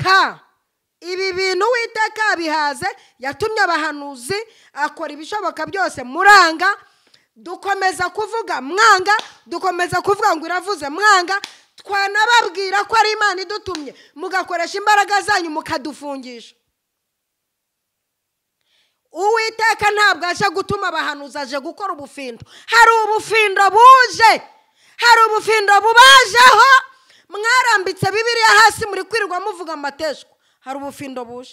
ka ibi bintu Uwiteka bihaze yatumye abahanuzi akora ibishoboka byose muranga dukomeza kuvuga mwanga dukomeza kuvuga ngo iravuze mwanga twanababwira ko ari Imana idutumye mugakoresha imbaraga zanyu mukadufungisha. Uwiteka ntabwo aje gutuma abahanuzi aje gukora ubufindo. Hari ubufindo buje, hari ubufindo bubajeho mwarambitse Bibiliya hasi muri kwirirwa muvuga amateshwa. Hari ubufindo buje.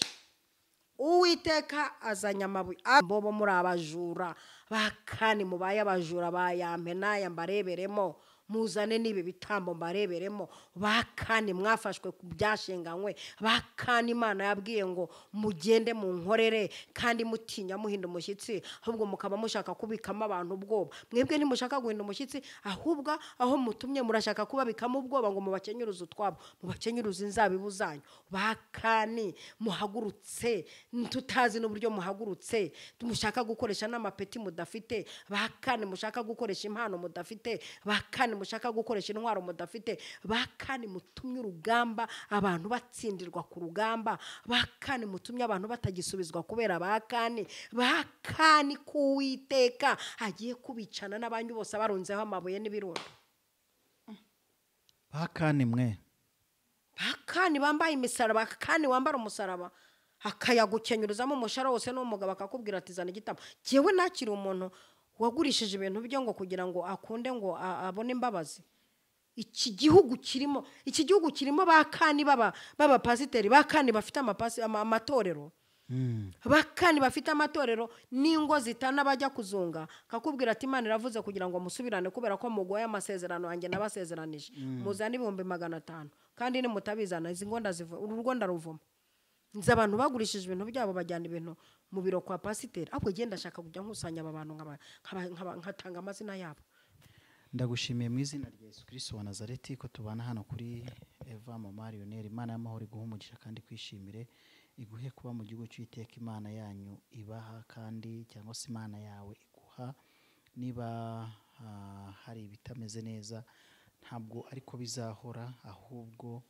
Uwiteka azanya amabuye bobo muri abajura bakani mubaye abajura bayampe naya mbareberemo muzane nibi bitambo mbareberemo bakani mwafashwe ku byashinganywe bakani Imana yabwiye ngo mugende mu nkorere kandi mutinya muhinda umushyitsi ahubwo mukaba mushaka kubikamo abantu ubwoba. Mwebwe ntimushaka guhinda umushyitsi ahubwo aho mutumye murashaka kubabikamo ubwoba ngo mubakenyuruze utwabo mubakenyuruze inzabibu zanyu. Bakani muhagurutse tutazi n'uburyo muhagurutse mushaka gukoresha n'amapeti mudafite. Bakani mushaka gukoresha impano mudafite. Bakani mushaka gukoresha intwaro mudafite. Bakani mutumye urugamba abantu batsindirwa ku rugamba. Bakani mutumye abantu batagisubizwa kubera bakani. Bakani k'Uwiteka agiye kubicana n'abanyu bose barunzeho amabuye n'ibirundo. Bakani mwe Bakani bambaye imisaraba. Bakani wambara umusaraba akayagukenyuruzamo umushara wose n'umugabo akakubwira ati zana igitabo. Jewe nakiri umuntu wagurishije ibintu byo ngo kugira ngo akunde ngo abone imbabazi. Iki gihugu kirimo bakani baba pasiteri bakani bafite amatorero. Bakani bafite amatorero n'ingo zitana bajya kuzunga kakubwira ati Imana iravuze kugira ngo musubirane kubera ko mugoye amasezerano yanjye nabasezeranije muzana 500 kandi ni mutabizana izi ngo ndaziva urugo ndaruvuma. Nzi abantu bagurishije ibintu byabo bajyana ibintu mu biro kwa pasiteri ahubwo genda ndashaka kujya nkusanya aba bantu nkatanga amazina yabo. Ndagushimiye mu izina rya Yesu Kristo wa Nazareti ko tubana hano kuri Eva Mama Lionel. Imana y'amahoro iguhe umugisha kandi kwishimire iguhe kuba mu gihugu cy'Uwiteka Imana yanyu ibaha kandi cyangwa se Imana yawe iguha. Niba hari ibitameze neza ntabwo ariko bizahora ahubwo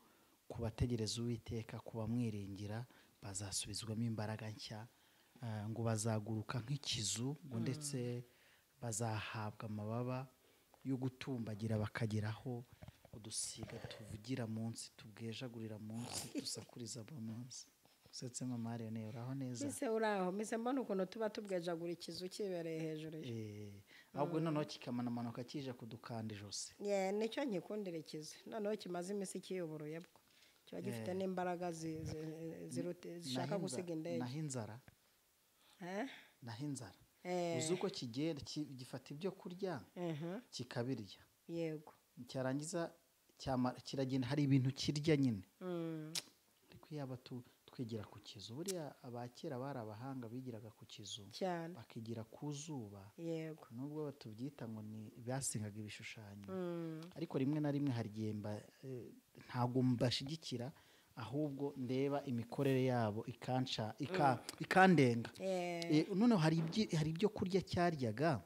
kubategereza Uwiteka kuba mwiringira bazasubizwamo imbaraga nshya ngo bazaguruka nk'ikizu ngo ndetse bazahabwa amababa yo gutumbagira bakageraho udusiga tuvugira munsi tubwejagurira munsi dusakuriza munsi. Usetse Mama Lionel uraho neza? Mise uraho mise mbona ukuntu tuba tubwejagura ikizu kibereye hejuru. Ahubwo noneho kikamanamanuka kije kudukanda ijose. Nicyo nkikundira ikizu noneho kimaze imisi kiyuburuye bwo kiba gifite n'imbaraga zishaka gusiga indege. Naho inzara uzi uko kigenda gifata ibyo kurya kikabirya. Yego cyarangiza kiragenda hari ibintu kirya nyine. Ariko yaba twegera ku kizu buriya abakera bari abahanga bigiraga ku kizu bakigira ku zuba. Yego nubwo batubyita ngo ni basingaga ibishushanyo ariko rimwe na rimwe hari gihemba ntago mbashigikira ahubwo ndeba imikorere yabo ikandenga. None hari ibyo kurya cyaryaga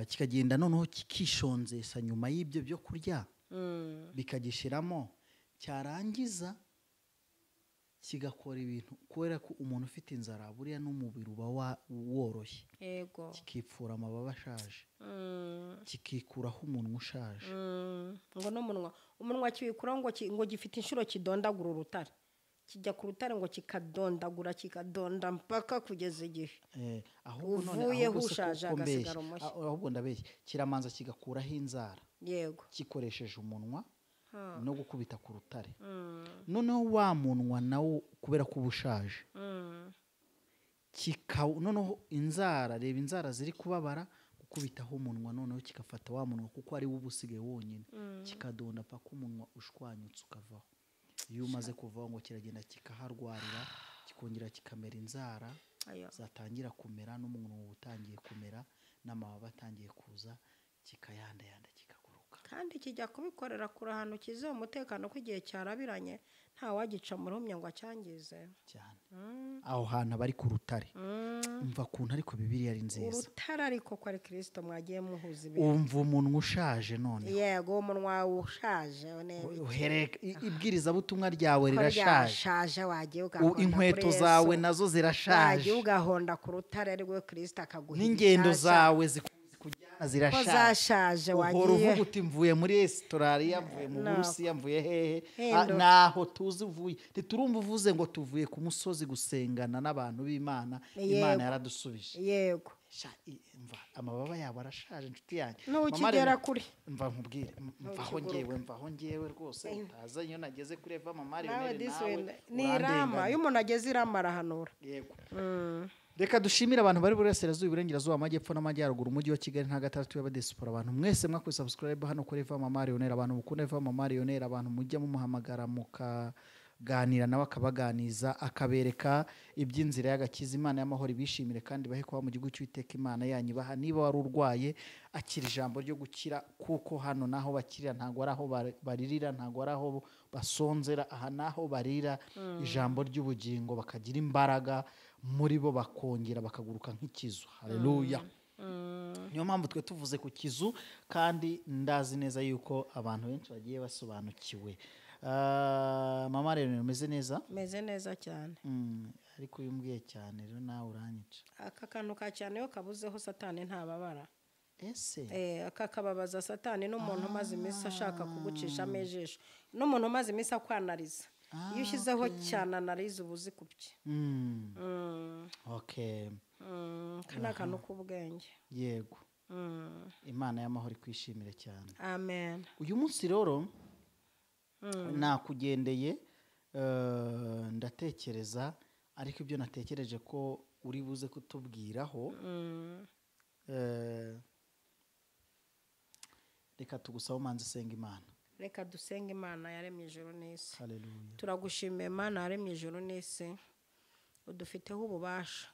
kikagenda noneho kikishonzesa nyuma y'ibyo byo kurya bikagishiramo cyarangiza kigakora ibintu kubera ko umuntu ufite inzara buriya n'umubiri uba woroshye. Yego kikipfura amababa ashaje kikikuraho umunwa ushaje ngo umunwa kibikura ngo gifite inshuro kidondagura urutare kijya ku rutare ngo kikadondagura kikadonda mpaka kugeza igihe uvuye hushaje agasigara umushyi. Ahubwo ndabeshye kiramanza kigakuraho inzara. Yego gikoresheje umunwa no gukubita ku rutare. Noneho wa munwa nawo kubera ko ubushaje noneho inzara reba inzara ziri kubabara gukubitaho umunwa noneho kigafata wa munwa kuko ari wo ubusigaye wonyine kikadonda paka umunwa ushwanyutse ukavaho. Iyo umaze kuvaho ngo kiragenda kikaharwarira kikongera kikamera inzara zatangira kumera n'umunwa utangiye kumera n'amababa atangiye kuza kikayandayanda kikaguruka. kandi kijya kubikorera kure ahantu kizeho umutekano ko igihe cyarabiranye nta wagica mu rumya ngo acyangize cyane. Aho hantu abari ku rutare umva kuntu ariko Bibiliya ari nziza. urutare ariko ko ari Kristo mwagiye muhuza ibintu. Umva umunwa ushaje none. Yego umunwa ushaje ibwiriza butumwa ryawe rirashaje. Ryashaje wagiye ugahonda inkweto zawe nazo zirashaje. wagiye ugahonda ku rutare ariko Kristo akaguha n'ingendo zawe kujyana ko zashaje uhora wagiye uvuga uti mvuye muri Australia mvuye mu No. Burusiya mvuye hehe Hendo. naho tuzi uvuye ntiturumva uvuze ngo tuvuye ku musozi gusengana n'abantu b'Imana. Imana Yego. yaradusubije. yego Mva amababa yabo arashaje inshuti yanjye. n'ukigera kuri mva nkubwire mvaho ngewe rwose utaza iyo nageze kuri Eva Mama nawe Lionel this nawe way ni irama iyo umuntu ageze irama arahanura. yego. Reka dushimire abantu bari burasirazuba iburengerazuba amajyepfo n'amajyaruguru umujyi wa Kigali nta gatandatu y'abadesipora abantu mwese mwakoze subscribe hano kuri Eva Mama Lionel abantu mukunda Eva Mama Lionel abantu mujya mumuhamagara mukaganira nawe akabaganiza akabereka iby'inzira y'agakiza. Imana y'amahoro ibishimire kandi bahe kuba mu gihugu cy'Uwiteka Imana yanyu baha niba wari urwaye akira ijambo ryo gukira kuko hano naho bakirira ntago ari aho baririra ntago ari aho basonzera aha naho barira ijambo ry'ubugingo bakagira imbaraga muri bo bakongera bakaguruka nk'ikizu. Haleluya. Niyo mpamvu twe tuvuze ku kizu kandi ndazi neza yuko abantu benshi bagiye basobanukiwe. Mama Lionel umeze neza? meze neza cyane. Ariko yumbwiye cyane rero nawe uranyica. aka kantu ka cyane yo kabuzeho satani ntababara. Ese aka kababaza satani n'umuntu umaze iminsi ashaka kugucishamo ijisho n'umuntu umaze iminsi akwanariza iyo ushyizeho cyane anariza ubuzi kubye. okay. Kana kantu k'ubwenge. Yego. Imana y'amahoro ikwishimire cyane. Amen. Uyu munsi rero nakugendeye ndatekereza ariko ibyo natekereje ko uri buze kutubwiraho reka tugusaba umanze senga Imana. Reka dusenge Imana yaremye ijuru n'isi. Haleluya. Turagushimiye Imana yaremye ijuru n'isi udufiteho ububasha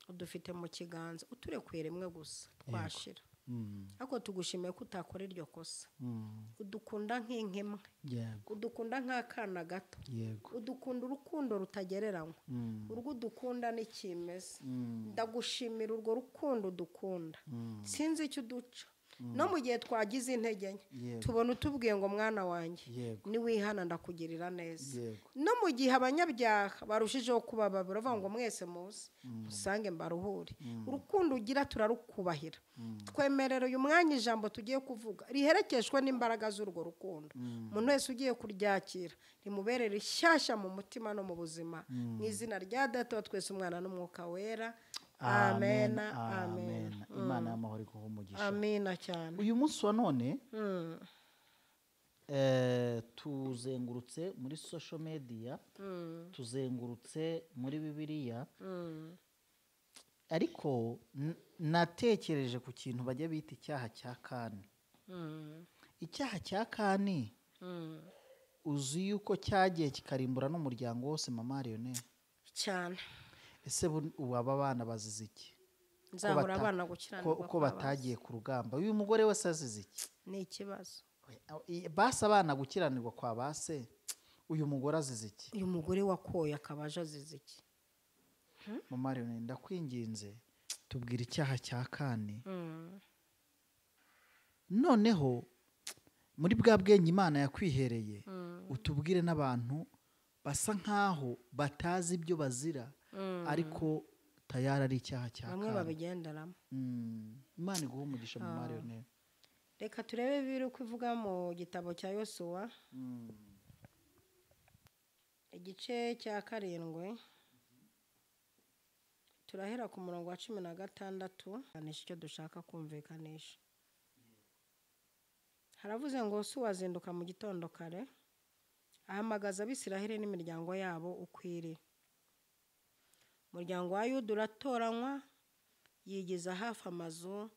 udufite mu kiganza uturekuye rimwe gusa twashira. Ariko tugushimiye ko utakora iryo kosa. Udukunda nk'inkimwe. Yego. Udukunda nk'akana gato. Yego. Udukunda urukundo rutagereranywa. Urwo udukunda n'ikimeze. Ndagushimira urwo rukundo udukunda. Sinzi icyo uduca. No mu gihe twagize intege nke tubona utubwiye ngo mwana wanjye niwihana ndakugirira neza. No mu gihe abanyabyaha barushijeho kubaba baravuga ngo mwese muze usange mbaruhure. Urukundo ugira turarukubahira. Twemerera uyu mwanya ijambo tugiye kuvuga riherekeshwe n'imbaraga z'urwo rukundo. Umuntu wese ugiye kuryakira rimuberere ishyashya mu mutima no mu buzima mu izina rya Data wa twese Umwana n'Umwuka Wera. Amen. Amen. Imana y'amahoro iguhe umugisha. Amina cyane. Uyu munsi wa none tuzengurutse muri social media tuzengurutse muri Bibiliya ariko natekereje ku kintu bajya bita icyaha cya Kani. Icyaha cya Kani uzi yuko cyagiye kikarimbura n'umuryango wose Mama Lionel cyane. Ese aba bana bazize iki? Nzahora abana gukiranirwa ko batagiye ku rugamba. Uyu mugore wese azize iki? Ni ikibazo. Basa abana gukiranirwa kwa base uyu mugore azize iki? Uyu mugore wakoye akabaje azize iki? Mama Lionel ndakwinginze tubwira icyaha cya Kani. Noneho muri bwa bwenge Imana yakwihereye utubwire n'abantu basa nkaho batazi ibyo bazira ariko tayari ari icyaha cya Kani. Bamwe babigenderamo. Imana iguhe umugisha Mama Lionel. Reka turebe biri uko ivuga mu gitabo cya Yosuwa igice cya 7 turahera ku murongo wa 16 anisha icyo dushaka kumvikanisha. Haravuze ngo Yosuwa azinduka mu gitondo kare ahamagaza Abisiraheli n'imiryango yabo ukwiriye. Umuryango wa Yuda uratoranywa yigiza hafi amazu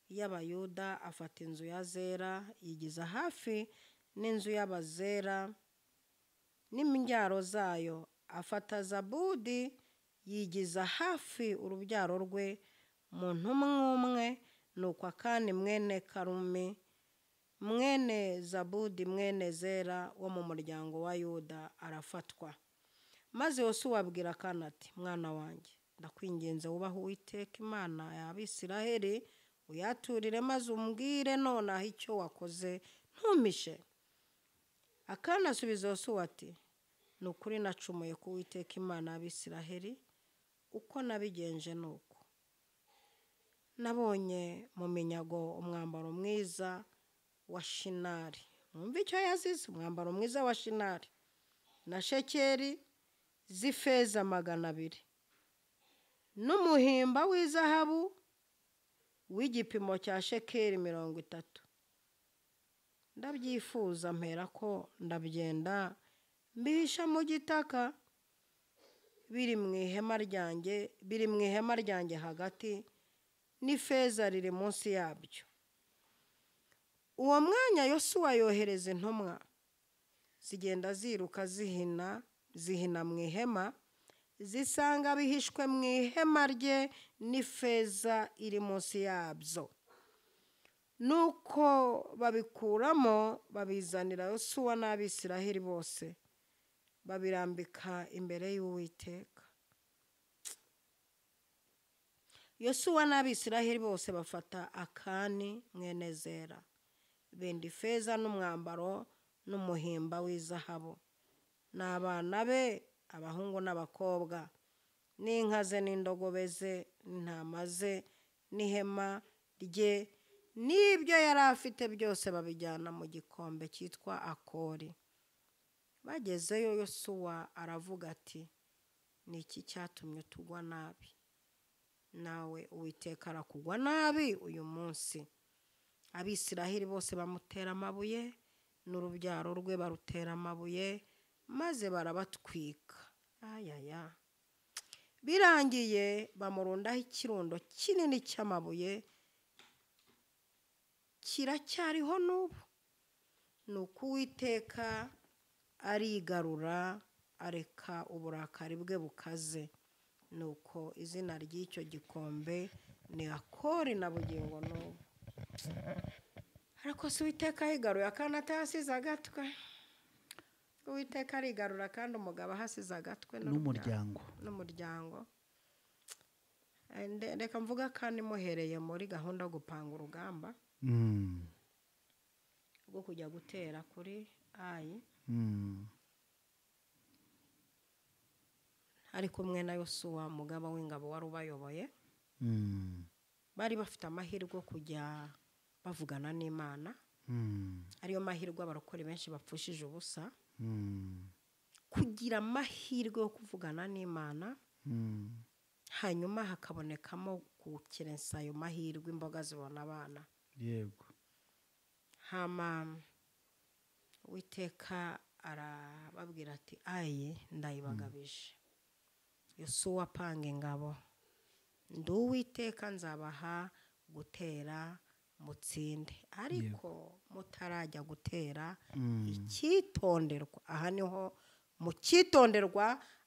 y'Abayuda afata inzu ya Zera yigiza hafi n'inzu y'Abazera n'iminjyaro zayo afata Zabudi yigiza hafi urubyaro rwe muntu umwe nuko Akani mwene Karumi mwene Zabudi mwene Zera wo mu muryango wa Yuda arafatwa. Maze Yosuwa abwira Akani ati mwana wanjye ndakwinginze wubahe Uwiteka Imana y'Abisiraheli uyaturire maze umbwire nonaha icyo wakoze ntumishe. Akani asubiza Yosuwa ati ni ukuri nacumuye ku Uwiteka Imana y'Abisiraheli, uko nabigenje nuko nabonye mu minyago umwambaro mwiza wa Shinari. Mwumva icyo yazize, umwambaro mwiza wa Shinari na shekeri z'ifeza 200 n'umuhimba w'izahabu w'igipimo cya shekeri 30. Ndabyifuza mpera ko ndabyenda mbihisha mu gitaka biri mu ihema ryanjye hagati, n'ifeza riri munsi yabyo. Uwo mwanya Yosuwa yohereza intumwa zigenda ziruka zihina mu ihema, zisanga bihishwe mu ihema rye n'ifeza iri munsi yabyo. Nuko babikuramo babizanira Yosuwa n'Abisiraheli bose, babirambika imbere y'Uwiteka. Yosuwa n'Abisiraheli bose bafata Akani mwene Zera, benda ifeza n'umwambaro n'umuhimba w'izahabu n'abana be abahungu n'abakobwa, n'inka ze n'indogobe ze n'intama ze n'ihema rye n'ibyo yari afite byose, babijyana mu gikombe cyitwa Akori. Bagezeyo Yosuwa aravuga ati ni iki cyatumye tugwa nabi? Nawe Uwiteka arakugwa nabi uyu munsi. Abisiraheli bose bamutera amabuye, n'urubyaro rwe barutera amabuye, maze barabatwika. Ayaya. Birangiye bamurundaho ikirundo kinini cy'amabuye, kiracyariho n'ubu. Nuko Uwiteka arigarura, areka uburakari bwe bukaze. Nuko izina ry'icyo gikombe ni Akori na bugingo n'ubu. Ariko si Uwiteka yigaruye Akani atahasize agatwe. Uwiteka arigarura kandi umugabo ahasize agatwe n'umuryango. Reka mvuga kandi muhereye muri gahunda yo gupanga urugamba rwo kujya gutera kuri Ayi. Ari kumwe na Yosuwa umugaba w'ingabo wari ubayoboye. Bari bafite amahirwe yo kujya bavugana n'Imana. Ariyo mahirwe abarokore benshi bapfushije ubusa. Kugira amahirwe yo kuvugana n'Imana, hanyuma hakabonekamo gukerensa ayo mahirwe, imboga zibona abana. Yego. Hama Uwiteka arababwira ati Ayi ndayibagabije. Yosuwa apanga ingabo, ndi Uwiteka nzabaha gutera mutsinde, ariko mutarajya gutera icyitonderwa.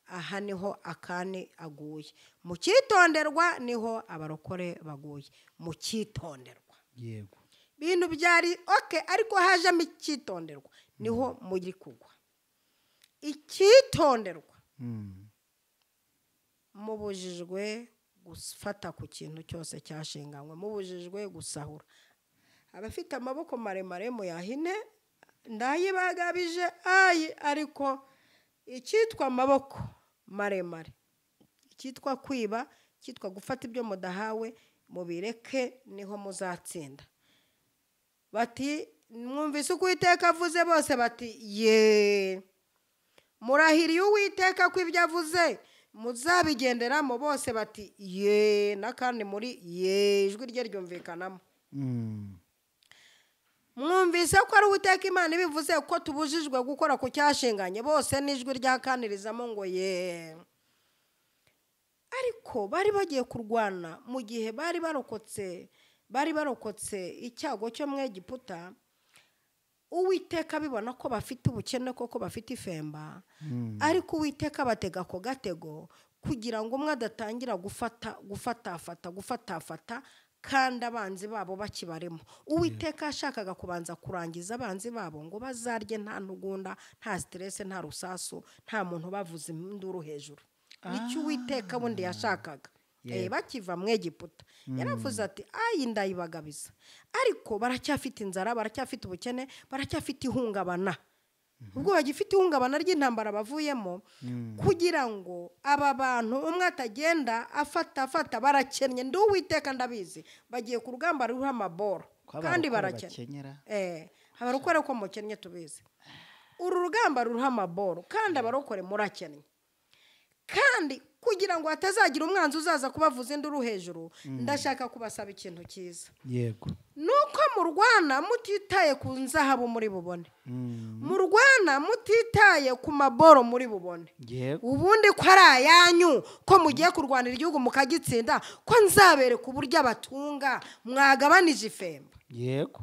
Aha niho Akani aguye. Mu cyitonderwa niho abarokore baguye. Mu cyitonderwa. Yego. Bintu byari okay, ariko hajemo icyitonderwa niho muri kugwa. Icyitonderwa. Mubujijwe gufata ku kintu cyose cyashinganywe, mubujijwe gusahura. Abafite amaboko maremare mu yahine, ndayibagabije Ayi, ariko icyitwa amaboko maremare, icyitwa kwiba, icyitwa gufata ibyo mudahawe, mubireke niho muzatsinda. Bati mwumvise uko Uwiteka avuze, bose bati ye. Murahiriye Uwiteka ko ibyo avuze muzabigenderamo, bose bati ye, nakandi muri ye, ijwi rye ryumvikanamo. Mwumvise ko ari Uwiteka Imana ibivuze ko tubujijwe gukora ku cyashinganye, bose n'ijwi ryakanirizamo ngo ye. Ariko bari bagiye kurwana mu gihe bari barokotse icyago cyo mu Egiputa. Uwiteka bibona ko bafite ubukene, koko bafite ifemba, ariko Uwiteka batega ko gatego kugira ngo umwe adatangira gufatafata kandi abanzi babo bakibarimo. Uwiteka yashakaga kubanza kurangiza abanzi babo ngo bazarye nta ntugunda, nta stress, nta rusasu, nta muntu bavuza induru hejuru. Nicyo Uwiteka bundi yashakaga. Bakiva mu Egiputa yaravuze ati ayi ndayibagabiza, ariko baracyafite inzara, baracyafite ubukene, baracyafite ihungabana. Ubwo bagifite ihungabana ry'intambara bavuyemo, kugira ngo aba bantu umwe atagenda afata barakennye. Ndi Uwiteka ndabizi, bagiye ku rugamba ruriho amaboro kandi barakennye. Abarokore ko mukennye tubizi. Uru rugamba ruriho amaboro kandi abarokore murakennye. Kandi kugira ngo hatazagira umwanzi uzaza kubavuza induru hejuru, ndashaka kubasaba ikintu cyiza. Yego. Nuko murwana mutitaye ku nzahabu muri bubone. Murwana mutitaye ku maboro muri bubone. Yego. Ubundi ko ari ayanyu, ko mugiye kurwanira igihugu mukagitsinda, ko nzabereka uburyo abatunga mwagabanije ifemba. Yego.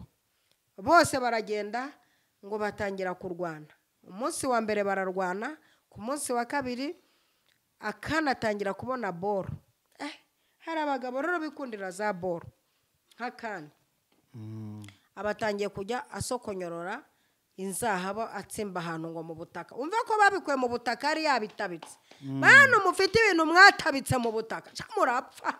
Bose baragenda ngo batangira kurwana. Umunsi wa mbere bararwana, ku munsi wa kabiri Akana atangira kubona boro. Hari abagabo rero bikundira za boro nk'Akana. Abatangiye kujya asokonyorora inzahaba atsimba ahantu ngo mu butaka. Umva ko babikuye mu butaka ari yabitabitse. Bantu mufite ibintu mwatabitse mu butaka, murapfa.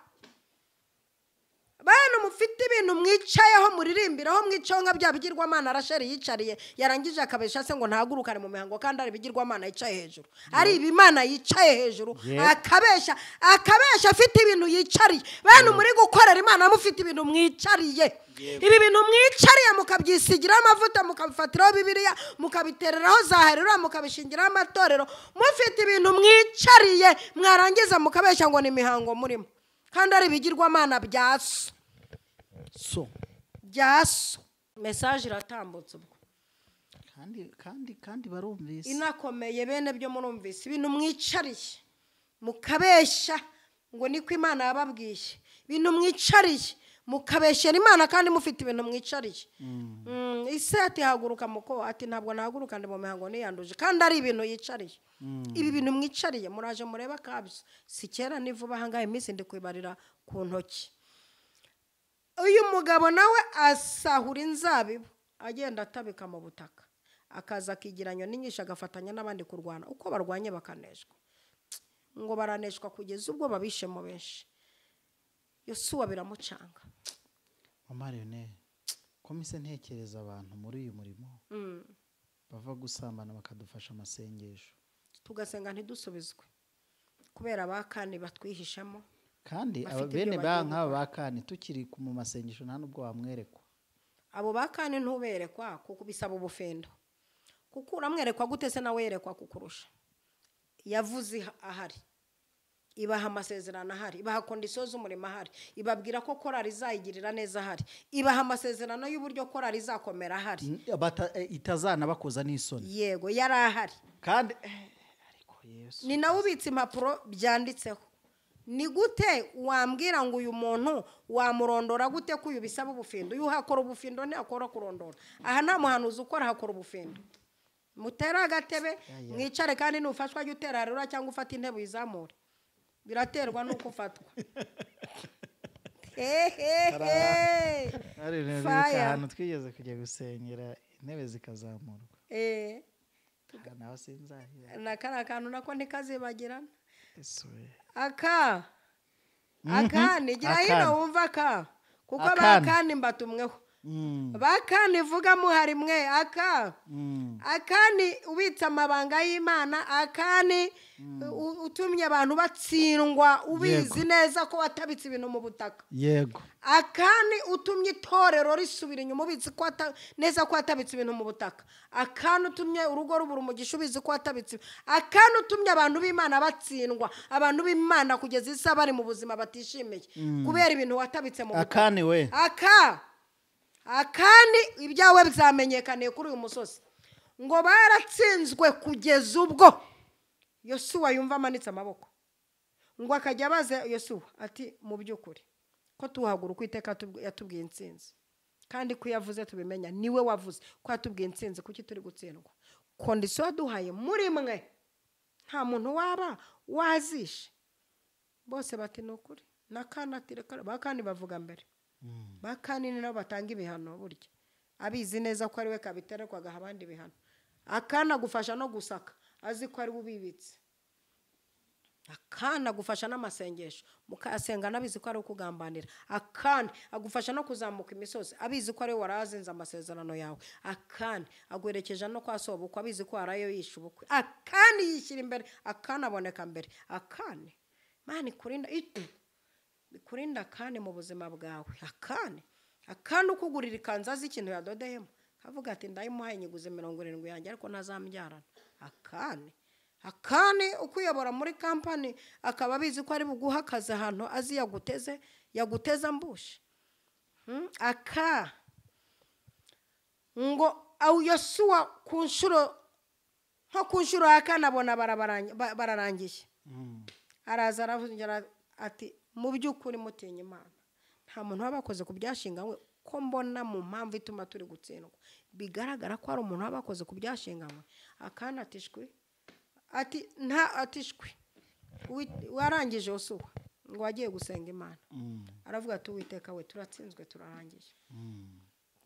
Bantu mufite ibintu mwicayeho muririmbiraho, mwicayeho nka bya bigirwamana Rasheli yicariye yarangije akabesha se ngo ntagurukane mu mihango, kandi ari bigirwamana yicaye hejuru. Ari ibimana yicaye hejuru akabesha afite ibintu yicariye. Bantu muri gukorera Imana mufite ibintu mwicariye. Ibi bintu mwicariye mukabyisigira amavuta, mukabifatiraho Bibiliya, mukabitereraho zaharira, mukabishingiraho amatorero. Mufite ibintu mwicariye mwarangiza mukabesha ngo ni mihango murimo, kandi ari bigirwamana byaso. Byaso. Message iratambutse ubwo. Kandi barumvise. Inakomeye bene byo murumvise. Ibintu mwicariye mukabesha ngo niko Imana yababwiye. Ibintu mwicariye mukabeshera Imana kandi mufite ibintu mwicariye. Ise ati haguruka muko, ati ntabwo nahaguruka ndi mu mihango niyanduje, kandi ari ibintu yicariye. Ibi bintu mwicariye muraje mureba kabisa. Si kera ni vuba hangaye iminsi ndi kwibarira ku ntoki. Uyu mugabo nawe asahura inzabibu agenda atabika mu butaka, akaza akigiranyo n'inyisha agafatanya n'abandi kurwana. Uko barwanye bakaneshwa, ngo baraneshwa kugeza ubwo babishemo benshi. Yosuwa biramucanga. Mariyone, komise ntekereza abantu muri uyu murimo bava gusambana bakadufasha amasengesho, tugasenga ntidusubizwe kubera abakani batwihishamo. Kandi bene nk'aba bakani tukiri mu masengesho nta nubwo wamwerekwa. Abo bakani ntuberekwa kuko bisaba ubufendo. Kuko uramwerekwa gute se nawe yerekwa kukurusha? Yavuze ahari, ibaha amasezerano ahari, ibaha kondisiyo z'umurimo ahari, ibabwira ko korari izayigirira neza ahari, ibaha amasezerano y'uburyo korari izakomera ahari, itazana bakoza n'isoni. Yego yari ahari. Kandi ariko Yesu ni nawe ubitse impapuro byanditseho. Ni gute wambwira ngo uyu muntu wamurondora gute ko uyu bisaba ubufindo? Uyu hakora ubufindo ntiyakora kurondora. Aha nta muhanuzi ukora hakora ubufindo. Mutera agatebe mwicare, kandi nufashwa jya utera rero cyangwa ufata intebe uyizamure. Biraterwa nuko ufatwa. Ahantu twigeze kujya gusenyera intebe zikazamurwa. Naho sinzahira. Nakara kantu nako ntikazibagirana. Nigira hino wumva ka, kuko bakani mbatumweho. Bakani vuga muhari mwe. Akani ubitsa amabanga y'Imana. Akani utumye abantu batsindwa ubizi neza ko watabitse ibintu mu butaka. Yego. Akani utumye itorero risubira inyuma ubizi ko neza ko watabitse ibintu mu butaka. Akani utumye urugo rubura umugisha ubizi ko watabitse. Akani utumye abantu b'Imana batsindwa, abantu b'Imana kugeza isa bari mu buzima batishimiye kubera ibintu watabitse mu butaka. Akani we. Akani ibyawe bizamenyekaniye kuri uyu musozi ngo baratsinzwe kugeza ubwo Yosuwa yumva amanitse amaboko, ngo akajya abaza Yosuwa ati mu by'ukuri ko tuhaguruka Uwiteka yatubwiye intsinzi, kandi ko yavuze tubimenya, niwe wavuze ko yatubwiye intsinzi, kuki turi gutsindwa? Kondisiyo yaduhaye muri mwe nta muntu waba wazishe. Bose bati ni ukuri. N'Akana ati reka, bakani bavuga mbere. bakanini nabo batanga ibihano burya abizi neza ko ari we kabiterekwa agaha abandi ibihano akana gufasha no gusaka azi ko ari bubibitse akana gufasha n'amasengesho mukasenga nabizi ko ari ukugambanira akana agufasha no kuzamuka imisozi abizi ko ari warazinze amasezerano yawe akana agwerekeje no kwa sobukwe abizi ko arayo yisha ubukwe akana yishyira imbere akana aboneka mbere akane mani kurinda akane mu buzima bwawe akane ukugurira ikanzu azi ikintu yadodeyemo kavuga ati ndayimuhaye nyiguze 70 yanjye ariko ntazambyarana akane ukuyobora muri kampani akaba abizi ko ari buguha akazi ahantu azi yaguteza mbushe ngo Yosuwa ku nshuro akanabona bararangiye araza aravugira ati mu by'ukuri mutinya Imana nta muntu wabakoze ku byashinganywe ko mbona mu mpamvu ituma turi gutsindwa bigaragara ko ari umuntu wabakoze ku byashinganywe akana atishwe warangije Yosuwa ngo wagiye gusenga Imana aravuga ati Uwiteka we turatsinzwe turarangije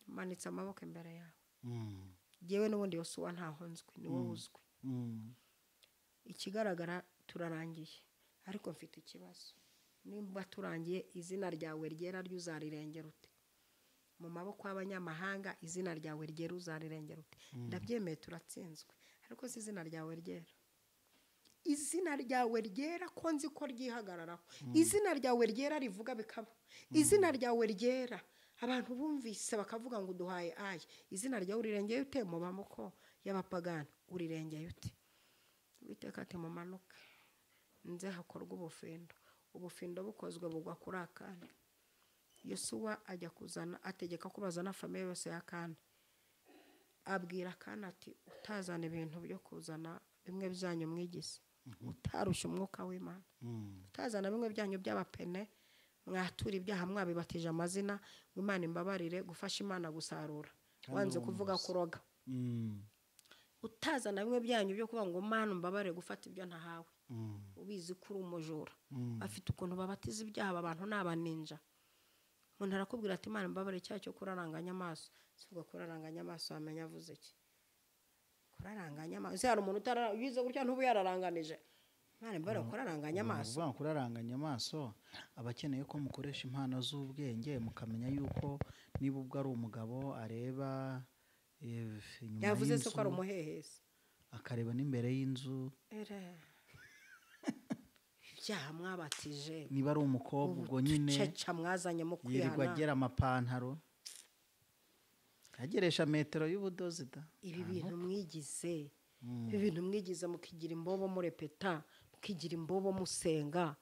manitse amaboko imbere yawe yewe n'ubundi Yosuwa ntahonzwe ni wowe uzwi ikigaragara turarangiye ariko mfite ikibazo nimba turangiye izina ryawe ryera ryuzarirengera ute mu maboko y'abanyamahanga izina ryawe ryera uzarirengera ute ndabyemeye turatsinzwe ariko si izina ryawe ryera izina ryawe ryera ko nzi ko ryihagararaho izina ryawe ryera rivuga bikaba izina ryawe ryera abantu bumvise bakavuga ngo duhaye izina ryawe urirengeye ute mu maboko y'abapagani urirengeye ute Uwiteka ati mumanuke nze hakorwa ubufindo bukozwe bugwa kuri akane Yosuwa ajya ategeka ko bazana famiye yose y'akane abwira akana ati utazana ibintu byo kuzana bimwe byanyu mwigize utarusha umwuka w'Imana utazana bimwe byanyu by'abapene mwatura ibyaha mwabibatije amazina Imana imbabarire gufasha Imana gusarura wanze kuvuga kuroga utazana bimwe byanyu byo kuvuga ngo Imana mbabarire gufata ibyo ntahawe ubizi kuri umujura afite ukuntu babatiza ibyaha abantu n'abaninja umuntu arakubwira ati Imana mbabarire cyo kuraranganya amaso sivuga kuraranganya amaso amenya avuze iki kuraranganya amaso hari umuntu utarayize gutya ntubu yararanganije Imana mbabarire kuraranganya amaso uvuga kuraranganya amaso abakeneye ko mukoresha impano z'ubwenge mukamenya yuko niba ubwo ari umugabo areba inyuma yavuze se ko ari umuhehesi akareba n'imbere y'inzu ibyaha mwabatije niba ari umukobwa ubwo nyine ceca mwazanye mu kwihana yirirwa agera amapantaro ageresha metero y'ubudozi da ibi bintu mwigize mukigira imbobo murepeta mukigira imbobo musenga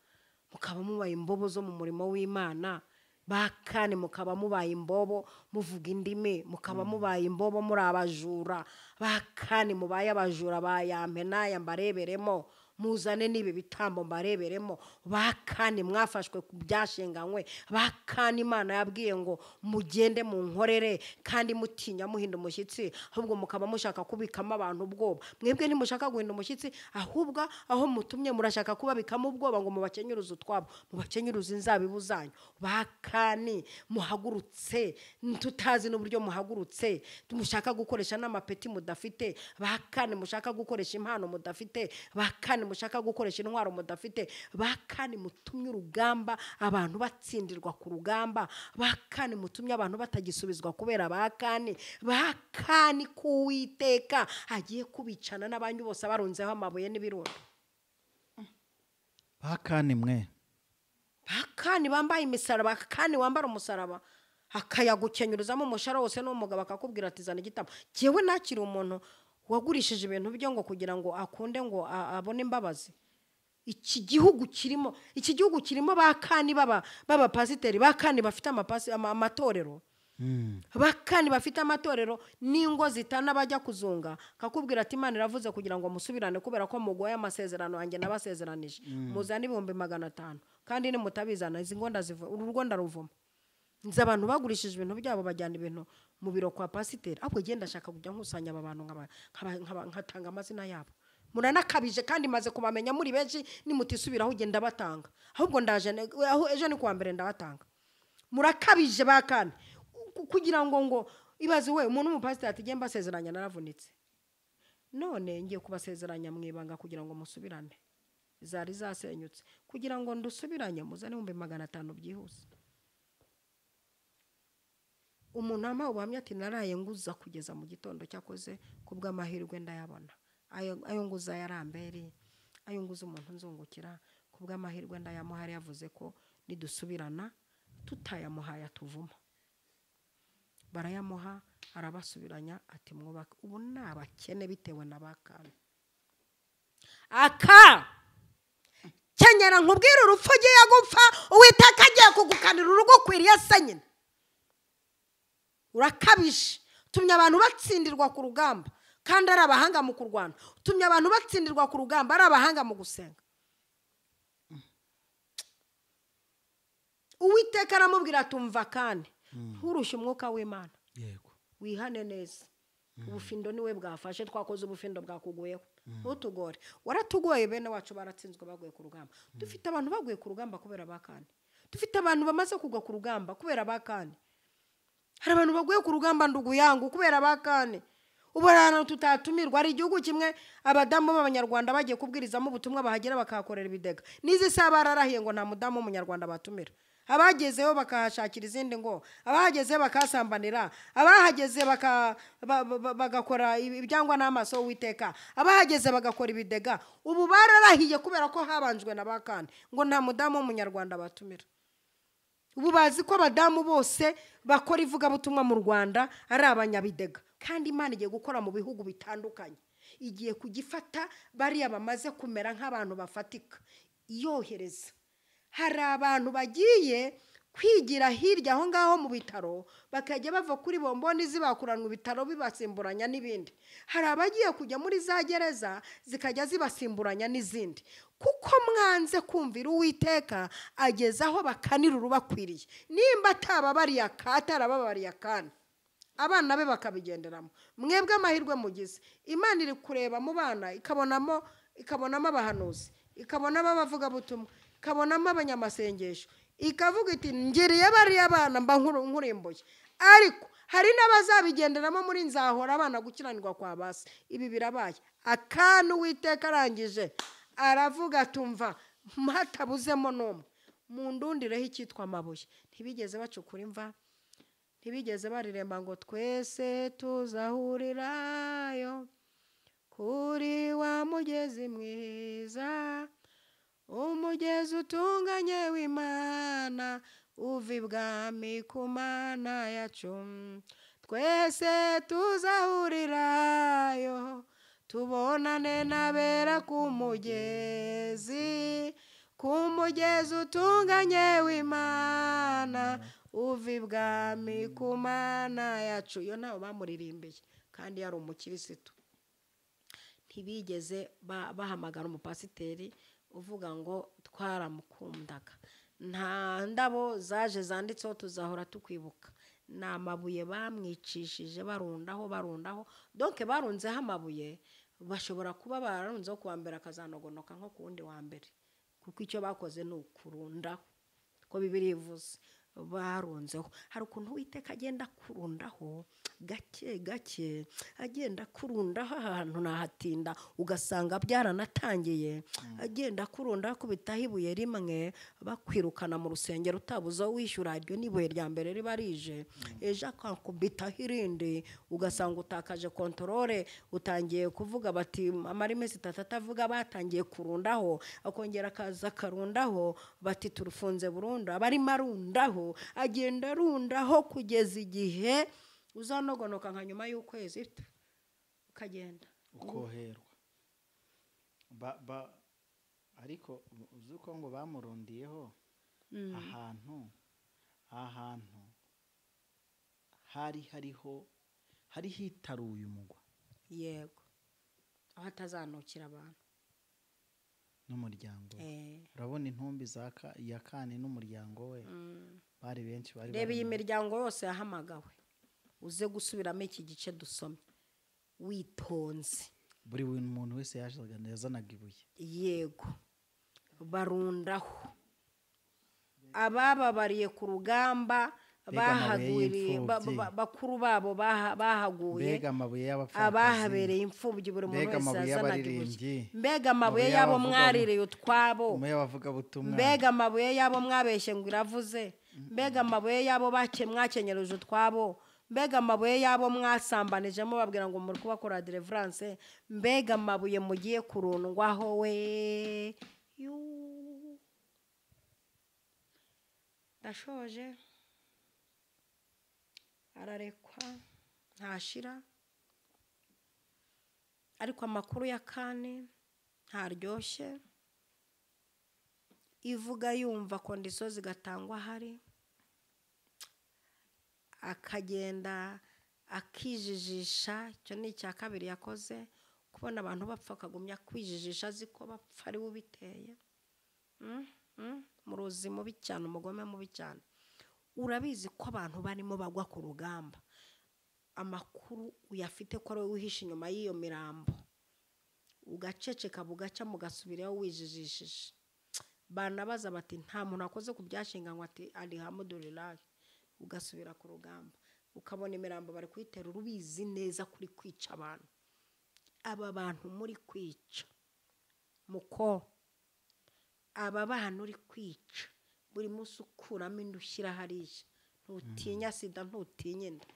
mukaba mubaye imbobo zo mu murimo w'Imana bakane mukaba mubaye imbobo muvuga indimi mukaba mubaye imbobo muri abajura bakane mubaye abajura bayampenaya mbareberemo muzane nibe bitambo mbareberemo bakane mwafashwe ku byashinganywe bakane Imana yabwiye ngo mugende mu nkorere kandi mutinya muhinda umushyitsi ahubwo mukaba mushaka kubikamo abantu ubwoba mwebwe ntimushaka guhinda umushyitsi ahubwo aho mutumye murashaka kubabikamo ubwoba ngo mubakenyuruze utwabo mubakenyuruze inzabibu zanyu bakane muhagurutse tutazi n'uburyo muhagurutse mushaka gukoresha n'amapeti mudafite bakane mushaka gukoresha impano mudafite bakane mushaka gukoresha intwaro mudafite bakane mutumye urugamba abantu batsindirwa ku rugamba bakane mutumye abantu batagisubizwa kubera bakane kuwiteka agiye kubicana n'abanyu bose barunzeho amabuye n'ibirundo bakane mwe bakane bambaye imisaraba bakane wambara umusaraba akayagukenyuruzamo umushara wose n'umugabo akakubwira ati zana igitabo jewe nakiri umuntu wagurishije ibintu byo ngo kugira ngo akunde ngo abone imbabazi iki gihugu kirimo bakani baba pasiteri bakani bafite amatorero bakani bafite amatorero n'ingo zitana bajya kuzunga kakubwira ati Imana iravuze kugira ngo musubirane kubera ko mugoye amasezerano yanjye nabasezeranije muzana 500 kandi nimutabizana izi ngo urugo ndaruvuma nzi abantu bagurishije ibintu byabo bajyana ibintu mu biro kwa pasiteri ahubwo genda ashaka kujya nkusanya aba bantu nkatanga amazina yabo muranakabije kandi maze kubamenya muri benshi nimutisubiraho ugenda batanga ahubwo ndaje aho ejo ni kuwa mbere ndabatanga murakabije bakane kugira ngo ibaze we umuntu w'umupasiteri ati ngiye mbasezeranya naravunitse none ngiye kubasezeranya mwibanga kugira ngo musubirane zari zasenyutse kugira ngo ndusubiranye muzane 500 byihuse umuntu ama ubuhamya ati naraye nguza kugeza mu gitondo cyakoze kubw'amahirwe ndayabona ayo nguza yarambere ayo nguza umuntu nzungukira kubw'amahirwe ndayamuhari yavuze ko nidusubirana tutayamuhaya tuvuma barayamuha arabasubiranya ati mwubaka ubu nabakene bitewe nabakana aka kenyera nkubwira urupfu giye gupfa Uwiteka agiye kugukanira urugo kwiriye senyine urakabije tumye abantu batsindirwa ku rugamba kandi ari abahanga mu kurwana tumye abantu batsindirwa ku rugamba ari abahanga mu gusenga Uwiteka aramubwira tumva kandi nturushe umwuka w'Imana yego wihane neza ubufindo niwe bwafashe twakoze ubufindo bwakuguyeho ntutugore waratugoye bene wacu baratsinzwe baguye ku rugamba dufite abantu baguye ku rugamba kubera bakane dufite abantu bamaze kugwa ku rugamba kubera bakane hari abantu baguye ku rugamba nduguyangu kubera bakane ubarana tutatumirwa ari igihugu kimwe abadamu b'abanyarwanda bagiye kubwirizamo ubutumwa bahagera bakahakorera ibidega nizi sabararahiye ngo nta mudamu w'umunyarwanda batumira abagezeho bakahashakira izindi ngo abahagezeho bakasambanira abahageze bagakora ibyangwa n'amaso Uwiteka abahageze bagakora ibidega ubu bararahiye kubera ko habanjwe na bakane ngo nta mudamu w'umunyarwanda batumira ubu bazi ko abadamu bose bakora ivugabutumwa mu Rwanda ari abanyabidega kandi Imana igiye gukora mu bihugu bitandukanye igiye kugifata bariya bamaze kumera nk'abantu bafatika yohereza hari abantu bagiye kwigira hirya aho ngaho mu bitaro bakajya bava kuri bomboni zibakuranwa ibitaro bibasimburanya n'ibindi hari abagiye kujya muri za gereza zikajya zibasimburanya n'izindi kuko mwanze kumvira Uwiteka ageza aho bakanira urubakwiriye nimba atababariye atarababariye akana abana be bakabigenderamo mwebwe amahirwe mugize Imana iri kureba mu bana ikabonamo abahanuzi ikabonamo abavugabutumwa ikabonamo abanyamasengesho ikavuga iti ngiriye bariya abana mba nkurimbuye ariko hari n'abazabigenderamo muri nzahora abana gukiranirwa kwa base ibi birabaye akana Uwiteka arangije aravuga tumva hatabuzemo n'umwe mu ndundireho icyitwa amabuye ntibigeze bacukura imva ntibigeze bariremba ngo twese tuzahurirayo kuri wa mugezi mwiza umugezi utunganye w'Imana uva ibwami ku Mana yacu twese tuzahurirayo tubonane n'abera ku mugezi utunganye w'Imana uva ibwami ku Mana yacu iyo ntawe bamuririmbiye kandi yari umukirisitu ntibigeze bahamagara umupasiteri uvuga ngo twaramukundaga nta ndabo zaje zanditseho tuzahora tukwibuka ni amabuye bamwicishije barundaho donc barunzeho amabuye bashobora kuba bararunzeho kuwa mbere akazanogonoka nko ku wundi wa mbere kuko icyo bakoze ni ukurundaho ko Bibiliya ivuze barunzeho hari ukuntu Uwiteka agenda kurundaho gake gake agenda kurundaho ahantu nahatinda ugasanga byaranatangiye agenda kurundaho kubitaho ibuye rimwe bakwirukana mu rusengero utabuze wishyura iryo n'ibuye rya mbere riba rije ejo akakubitaho irindi ugasanga utakaje kontorore utangiye kuvuga bati amara imezi 3 atavuga batangiye kurundaho akongera akaza karundaho bati turufunze burundu abari marundaho agenda rundaho kugeza igihe uzanogonoka nka nyuma y'ukwezi ukagenda ukoherwa ariko uzuko ngo bamurundiyeho ahantu hari hitaruye umugwa yego aho atazanukira abantu n'umuryango urabona intumbi ya kane n'umuryango we bari benshi bari reba iyi miryango yose yahamagawe uze gusubiramo iki gice dusome witonze buri muntu wese yazanaga ibuye yego barundaho abababariye ku rugamba bahagwiriye bakuru babo bahaguye abahabereye imfubyi buri muntu wese yazanaga ibuye mbega amabuye yabo mwaririye utwabo mbega amabuye yabo mwabeshye ngo iravuze mbega amabuye yabo mwakenyereje utwabo mbega amabuye yabo mwasambanije mubabwira ngo muri kubakora deliverance mbega amabuye mugiye kurundwaho we ndashoje ararekwa ntashira ariko amakuru ya kane ntaryoshye ivuga yumva kondisiyo zigatangwa hari akagenda akijijisha icyo ni icya kabiri yakoze kubona abantu bapfa akagumya kwijijisha azi ko bapfa ari we ubiteye muruzi mubi cyane umugome mubi cyane urabizi ko abantu barimo bagwa ku rugamba amakuru uyafite ko ari wowe uhishe inyuma y'iyo mirambo ugaceceka bugaca mugasubirayo wijijishije banabaza bati nta muntu akoze ku byashinganywe ati alhamdulillah ugasubira ku rugamba ukabona imirambo bari kuyitera urubizi neza kuri kwica abantu aba bantu muri kwica muko aba bantu uri kwica buri munsi ukuramo inda ushyira hariya ntutinya sida ntutinya inda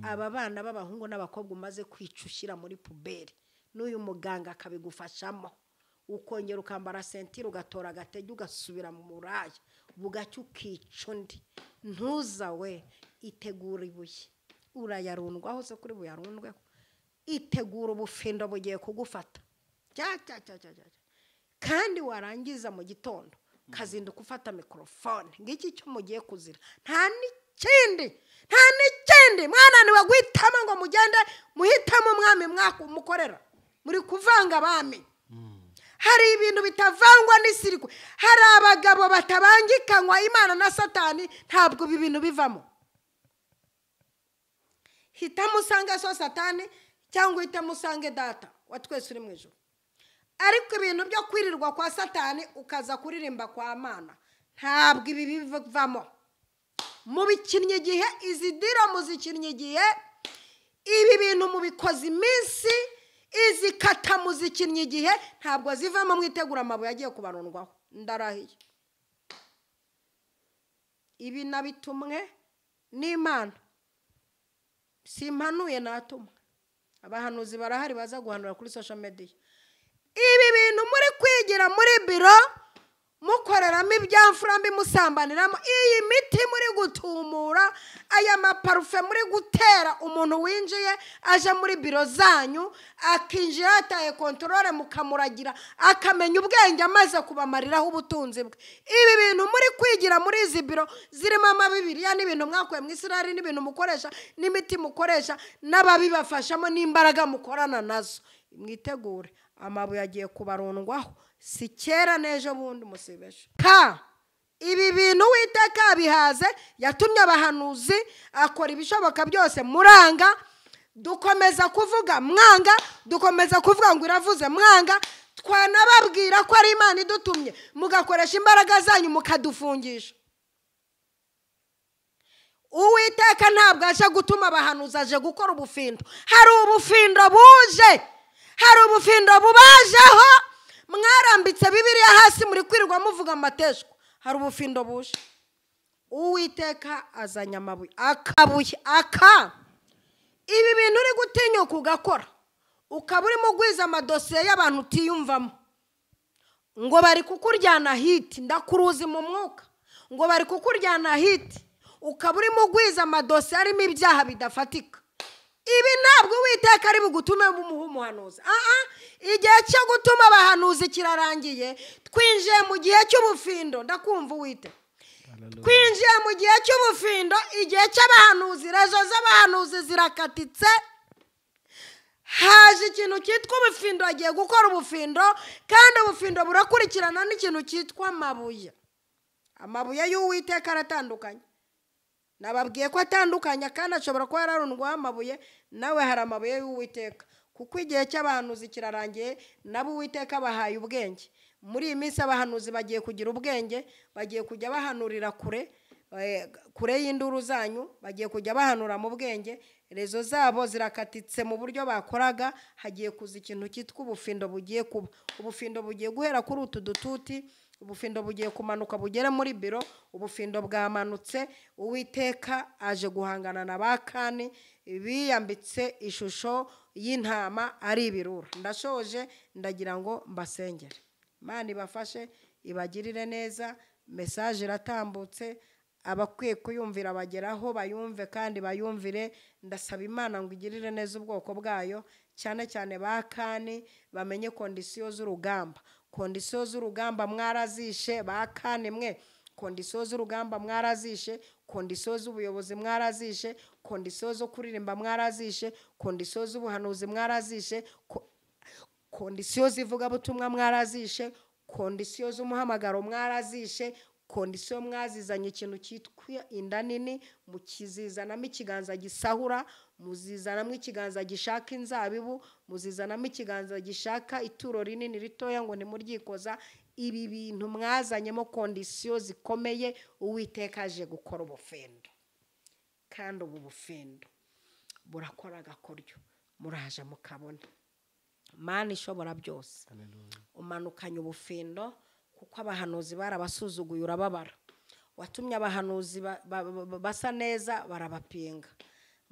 aba bana b'abahungu n'abakobwa umaze kwica ushyira muri puberi n'uyu muganga akabigufashamo ukongera ukambara sentire ugatora agatege ugasubira mu muraya bugacya ukica undi ntuzawe itegura ibuye urayarundwaho se kuri buyarundweho itegura ubufindo bugiye kugufata kandi warangiza mu gitondo kazinduka ufata mikrofone ngiki cyo mugiye kuzira nta n'ikindi mwananiwe guhitamo ngo mugende muhitamo umwami mukorera muri kuvanga abami hari ibintu bitavangwa n'isirikwe hari abagabo batabangikanywa Imana na Satani ntabwo ibi bintu bivamo hitamo usange so Satani cyangwa hitamo usange data wa twese uri mu ijuru ariko ibintu byo kwirirwa kwa Satani ukaza kuririmba kwa Mana ntabwo ibi bivamo mubikinnye igihe izi dira muzikinnye igihe ibi bintu mubikoze iminsi izi kata muzikinnye igihe ntabwo zivamo mwitegura amabuye agiye kubarundwaho ndarahiye ibi nabitumwe n'Imana simpanuye natumwe abahanuzi barahari baza guhanura kuri social media ibi bintu muri kwigira muri biro mukoreramo ibyamfura mbi musambaniramo iyi miti muri gutumura aya maparufe muri gutera umuntu winjiye aje muri biro zanyu akinjira ataye kontrole mukamuragira akamenya ubwenge amaze kubamariraho ubutunzi bwe ibi bintu muri kwigira muri izi biro zirimo amabibiriya n'ibintu mwakuye mu Isiraheli n'ibintu mukoresha n'imiti mukoresha n'ababibafashamo n'imbaraga mukorana nazo mwitegure amabuye agiye kubarundwaho si kera nejo bundi musibesha ibi bintu Uwiteka bihaze yatumye abahanuzi akora ibishoboka byose muranga dukomeza kuvuga mwanga dukomeza kuvuga ngo iravuze mwanga twanababwira ko ari Imana idutumye mugakoresha imbaraga zanyu mukadufungisha Uwiteka ntabwo aje gutuma abahanuzi aje gukora ubufindo hari ubufindo buje hari ubufindo bubajeho mwarambitse Bibiliya hasi muri kwirirwa muvuga amateshwa hari ubufindo buje Uwiteka azanya amabuye akabuye ibi bintu uri gutinyuka ugakora ukaba urimo gwiza amadosiye y'abantu utiyumvamo ngo bari kukuryana hiti ndakuruzi mu mwuka ngo bari kukuryana hiti ukaba urimo gwiza amadosiye arimo ibyaha bidafatika ibi ntabwo Uwiteka ari bugutume umuhanuzi igihe cyo gutuma abahanuzi kirarangiye twinjiye mu gihe cy'ubufindo ndakumva Uwiteka twinjiye mu gihe cy'ubufindo igihe cy'abahanuzi rezo z'abahanuzi zirakatitse haje ikintu cyitwa ubufindo agiye gukora ubufindo kandi ubufindo burakurikirana n'ikintu cyitwa amabuye y'Uwiteka aratandukanye nababwiye ko atandukanye kandi ashobora kuba yararundwaho amabuye nawe hari amabuye y'Uwiteka kuko igihe cy'abahanuzi kirarangiye nabo Uwiteka bahaye ubwenge. Muri iyi minsi abahanuzi bagiye kugira ubwenge, bagiye kujya bahanurira kure y'induru zanyu, bagiye kujya bahanura mu bwenge. Rezo zabo zirakatitse mu buryo bakoraga, hagiye kuza ikintu cyitwa ubufindo bugiye kuba. Ubufindo bugiye guhera kuri utu dututi, ubufindo bugiye kumanuka bugere muri biro. Ubufindo bwamanutse, Uwiteka aje guhangana na bakani biyambitse ishusho y'intama ari ibirura. Ndashoje, ndagira ngo mbasengere. Imana ibafashe, ibagirire neza. Message iratambutse, abakwiye kuyumvira bageraho bayumve kandi bayumvire. Ndasaba Imana ngo igirire neza ubwoko bwayo, cyane cyane bakani bamenye kondisiyo z'urugamba. Kondisiyo z'urugamba mwarazishe bakani mwe, kondisiyo z'urugamba mwarazishe, kondisiyo z'ubuyobozi mwarazishe, kondisiyo zo kuririmba mwarazishe, kondisiyo z'ubuhanuzi mwarazishe, kondisiyo z'ivugabutumwa mwarazishe, kondisiyo z'umuhamagaro mwarazishe, kondisiyo mwazizanye ikintu cyitwa inda nini, mukizizanamo ikiganza gisahura, muzizanamo ikiganza gishaka inzabibu, muzizanamo ikiganza gishaka ituro rinini ritoya ngo nimuryikoza. Ibi bintu mwazanyemo kondisiyo zikomeye, Uwiteka aje gukora ubufindo. Kandi ubu bufindo burakora agakoryo, muraje mukabona. Mana ishobora byose, umanukanye ubufindo, kuko abahanuzi barabasuzuguye urababara. Watumye abahanuzi basa neza barabapinga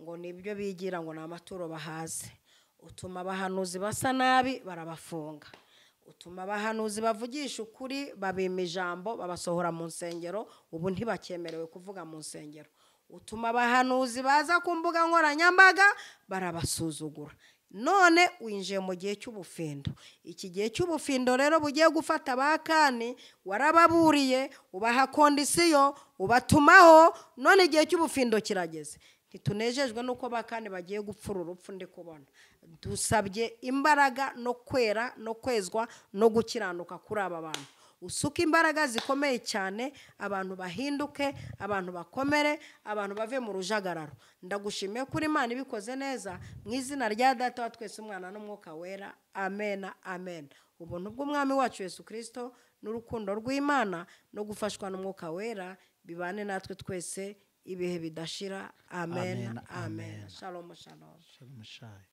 ngo nibyo bigira ngo n'amaturo bahaze. Utuma abahanuzi basa nabi barabafunga. Utuma abahanuzi bavugisha ukuri babima ijambo babasohora mu nsengero, ubu ntibakemerewe kuvuga mu nsengero. Utuma abahanuzi baza ku mbuga nkoranyambaga barabasuzugura. None winjiye mu gihe cy'ubufindo. Iki gihe cy'ubufindo rero bugiye gufata abakani, warababuriye, ubaha kondisiyo, ubatumaho, none igihe cy'ubufindo kirageze. Ntitunejejwe nuko bakani bagiye gupfura urupfu ndi kubona. Dusabye imbaraga no kwera no kwezwa no gukiranuka kuri aba bantu. Usuka imbaraga zikomeye cyane, abantu bahinduke, abantu bakomere, abantu bave mu rujagararo. Ndagushimiye kuri Imana ibikoze neza, mu izina rya Data wa twese, Umwana n'Umwuka Wera. Amen, amen. Ubuntu bw'Umwami wacu Yesu Kristo n'urukundo rw'Imana no gufashwa n'Umwuka Wera bibane natwe twese ibihe bidashira. Amen, amen. Shalom, shalom. Shalom.